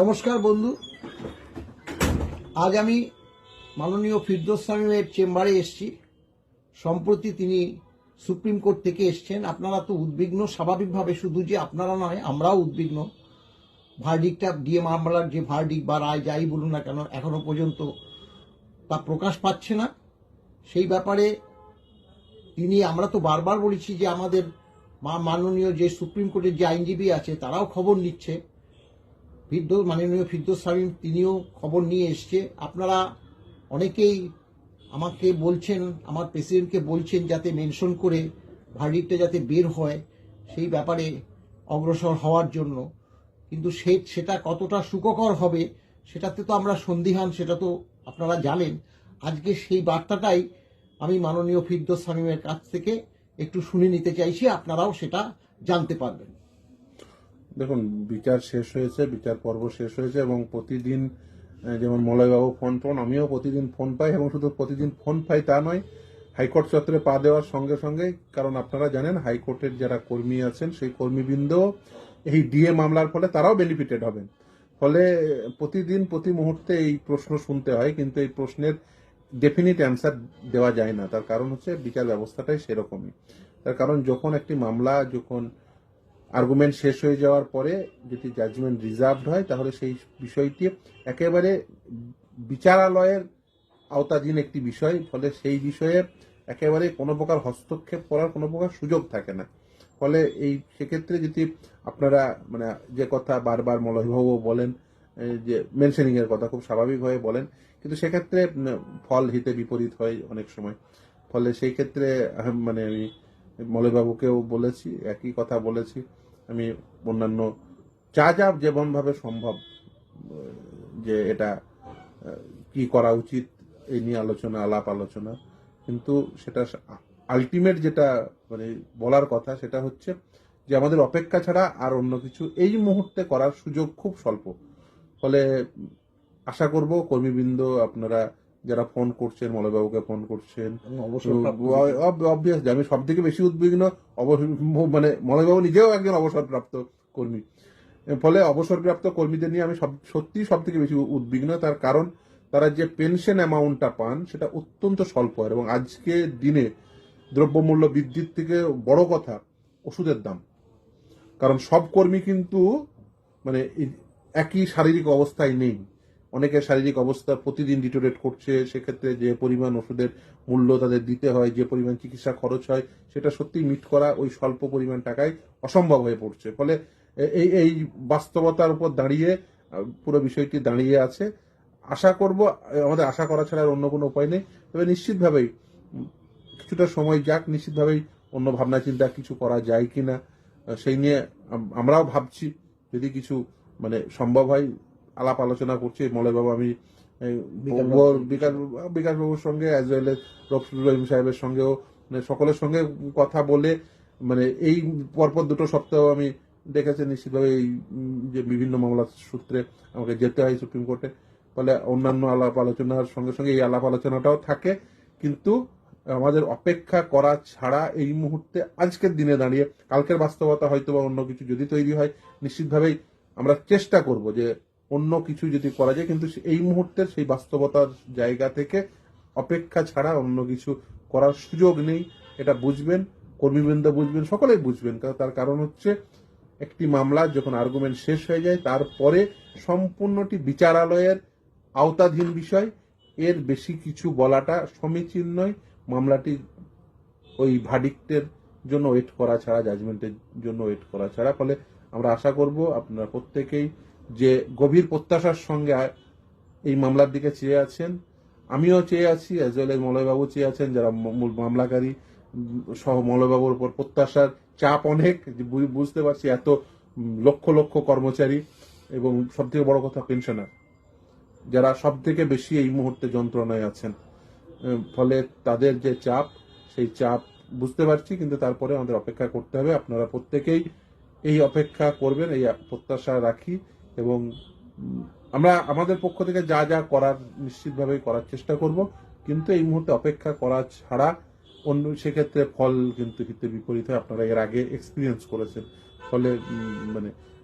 নমস্কার বন্ধু, আজ আমি মাননীয় ফিরদৌস শামীমের চেম্বারে এসেছি। সম্প্রতি তিনি সুপ্রিম কোর্ট থেকে এসছেন। আপনারা তো উদ্বিগ্ন স্বাভাবিকভাবে, শুধু যে আপনারা নয়, আমরাও উদ্বিগ্ন। ভার্ডিকটা ডিএ মামলার যে ভার্ডিক বা রায় যাই বলুন না কেন, এখনো পর্যন্ত তা প্রকাশ পাচ্ছে না। সেই ব্যাপারে আমরা তো বারবার বলেছি যে আমাদের মাননীয় যে সুপ্রিম কোর্টের যে আইনজীবী আছে তারাও খবর নিচ্ছে। মাননীয় ফিরদৌস শামীম তিনিও খবর নিয়ে এসছে। আপনারা অনেকেই আমাকে বলছেন, আমার প্রেসিডেন্টকে বলছেন যাতে মেনশন করে ভার্ডিকটা যাতে বের হয়, সেই ব্যাপারে অগ্রসর হওয়ার জন্য। কিন্তু সেটা কতটা সুখকর হবে সেটাতে তো আমরা সন্দিহান, সেটা তো আপনারা জানেন। আজকে সেই বার্তাটাই আমি মাননীয় ফিরদৌস শামীমের কাছ থেকে একটু শুনে নিতে চাইছি, আপনারাও সেটা জানতে পারবেন। দেখুন, বিচার শেষ হয়েছে, বিচার পর্ব শেষ হয়েছে এবং প্রতিদিন যেমন মলয়বাবু ফোন আমিও প্রতিদিন ফোন পাই, এবং শুধু প্রতিদিন ফোন পাই তা নয়, হাইকোর্ট চত্বরে পা দেওয়ার সঙ্গে সঙ্গে, কারণ আপনারা জানেন হাইকোর্টের যারা কর্মী আছেন সেই কর্মীবৃন্দ এই ডিএ মামলার ফলে তারাও বেনিফিটেড হবেন। ফলে প্রতিদিন প্রতি মুহূর্তে এই প্রশ্ন শুনতে হয়, কিন্তু এই প্রশ্নের ডেফিনিট অ্যান্সার দেওয়া যায় না। তার কারণ হচ্ছে বিচার ব্যবস্থাটাই সেরকমই। তার কারণ যখন একটি মামলা আর্গুমেন্ট শেষ হয়ে যাওয়ার পরে যদি জাজমেন্ট রিজার্ভড হয়, তাহলে সেই বিষয়টি একেবারে বিচারালয়ের আওতাধীন একটি বিষয়। ফলে সেই বিষয়ে একেবারে কোনো প্রকার হস্তক্ষেপ করার কোনো প্রকার সুযোগ থাকে না। ফলে সেক্ষেত্রে যদি আপনারা যে কথা বারবার মলয়বাবু বলেন, যে মেনশনিং এর কথা খুব স্বাভাবিকভাবে বলেন, কিন্তু সেক্ষেত্রে ফল হিতে বিপরীত হয় অনেক সময়। ফলে সেই ক্ষেত্রে আমি মলয়বাবুকেও বলেছি, একই কথা বলেছি। আমি অন্যান্য যা যেমনভাবে সম্ভব যে এটা কি করা উচিত এই নিয়ে আলাপ আলোচনা, কিন্তু সেটা আলটিমেট যেটা বলার কথা সেটা হচ্ছে যে আমাদের অপেক্ষা ছাড়া আর অন্য কিছু এই মুহূর্তে করার সুযোগ খুব স্বল্প। ফলে আশা করব কর্মীবৃন্দ, আপনারা যারা ফোন করছেন, মলয়বাবুকে ফোন করছেন, অবভিয়াসলি আমি সব থেকে বেশি উদ্বিগ্ন। মলয়বাবু নিজেও একজন অবসরপ্রাপ্ত কর্মী, ফলে অবসরপ্রাপ্ত কর্মীদের নিয়ে আমি সত্যি সব থেকে বেশি উদ্বিগ্ন। তার কারণ তারা যে পেনশন অ্যামাউন্টটা পান সেটা অত্যন্ত স্বল্প, এবং আজকে দিনে দ্রব্যমূল্য বৃদ্ধির থেকে বড় কথা ওষুধের দাম। কারণ সব কর্মী কিন্তু একই শারীরিক অবস্থায় নেই। অনেকের শারীরিক অবস্থা প্রতিদিন ডিটোরেট করছে, সেক্ষেত্রে যে পরিমাণ ওষুধের মূল্য তাদের দিতে হয়, যে পরিমাণ চিকিৎসা খরচ হয়, সেটা সত্যি মিট করা ওই স্বল্প পরিমাণ টাকায় অসম্ভব হয়ে পড়ছে। ফলে এই বাস্তবতার উপর দাঁড়িয়ে পুরো বিষয়টি দাঁড়িয়ে আছে। আশা করব, আমাদের আশা করা ছাড়া অন্য কোনো উপায় নেই। তবে নিশ্চিতভাবেই কিছুটা সময় যাক, নিশ্চিতভাবেই অন্য ভাবনা চিন্তা কিছু করা যায় কিনা সেই নিয়ে আমরাও ভাবছি। যদি কিছু সম্ভব হয়, আলাপ আলোচনা করছি মলয়বাবু, আমি বিকাশবাবুর সঙ্গে অ্যাজ ওয়েল এজ রহিম সাহেবের সঙ্গেও, সকলের সঙ্গে কথা বলে, এই পরপর 2 সপ্তাহ আমি দেখেছি নিশ্চিতভাবে এই যে বিভিন্ন মামলার সূত্রে আমাকে যেতে হয় সুপ্রিম কোর্টে। ফলে অন্যান্য আলাপ আলোচনার সঙ্গে সঙ্গে এই আলাপ আলোচনাটাও থাকে, কিন্তু আমাদের অপেক্ষা করা ছাড়া এই মুহূর্তে আজকের দিনে দাঁড়িয়ে, কালকের বাস্তবতা হয়তো বা অন্য কিছু যদি তৈরি হয়, নিশ্চিতভাবেই আমরা চেষ্টা করব যে অন্য কিছু যদি করা যায়, কিন্তু এই মুহূর্তের সেই বাস্তবতার জায়গা থেকে অপেক্ষা ছাড়া অন্য কিছু করার সুযোগ নেই। এটা বুঝবেন, কর্মীবৃন্দ বুঝবেন, সকলেই বুঝবেন। তার কারণ হচ্ছে একটি মামলা যখন আর্গুমেন্ট শেষ হয়ে যায়, তারপরে সম্পূর্ণটি বিচারালয়ের আওতাধীন বিষয়। এর বেশি কিছু বলাটা সমীচীন নয়। মামলাটি ওই ভার্ডিক্টের জন্য ওয়েট করা ছাড়া, জাজমেন্টের জন্য ওয়েট করা ছাড়া। ফলে আমরা আশা করব আপনারা প্রত্যেকেই যে গভীর প্রত্যাশার সঙ্গে এই মামলার দিকে চেয়ে আছেন, আমিও চেয়ে আছি, অ্যাজ ওয়েল এজ মলয়বাবু চেয়ে আছেন, যারা মূল মামলাকারী সহ মলয়বাবুর উপর প্রত্যাশার চাপ অনেক, বুঝতে পারছি। এত লক্ষ লক্ষ কর্মচারী এবং সব থেকে বড় কথা পেনশনার, যারা সব থেকে বেশি এই মুহূর্তে যন্ত্রণায় আছেন। ফলে তাদের যে চাপ, সেই চাপ বুঝতে পারছি, কিন্তু তারপরে আমাদের অপেক্ষা করতে হবে। আপনারা প্রত্যেকেই এই অপেক্ষা করবেন, এই প্রত্যাশা রাখি, এবং আমরা আমাদের পক্ষ থেকে যা করার নিশ্চিতভাবেই করার চেষ্টা করব। কিন্তু এই মুহূর্তে অপেক্ষা করা ছাড়া অন্য, সেক্ষেত্রে ফল কিন্তু হিতে বিপরীত হয়। আপনারা এর আগে এক্সপিরিয়েন্স করেছেন। ফলে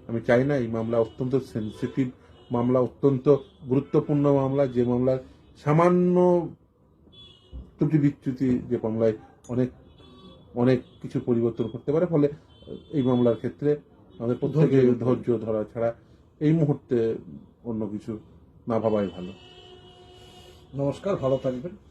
আমি চাই না, এই মামলা অত্যন্ত সেন্সিটিভ মামলা অত্যন্ত গুরুত্বপূর্ণ মামলা, যে মামলার সামান্য ত্রুটি বিচ্যুতি যে মামলায় অনেক অনেক কিছু পরিবর্তন করতে পারে। ফলে এই মামলার ক্ষেত্রে আমাদের প্রত্যেকে ধৈর্য ধরা ছাড়া এই মুহূর্তে অন্য কিছু না ভাবাই ভালো। নমস্কার, ভালো থাকবেন।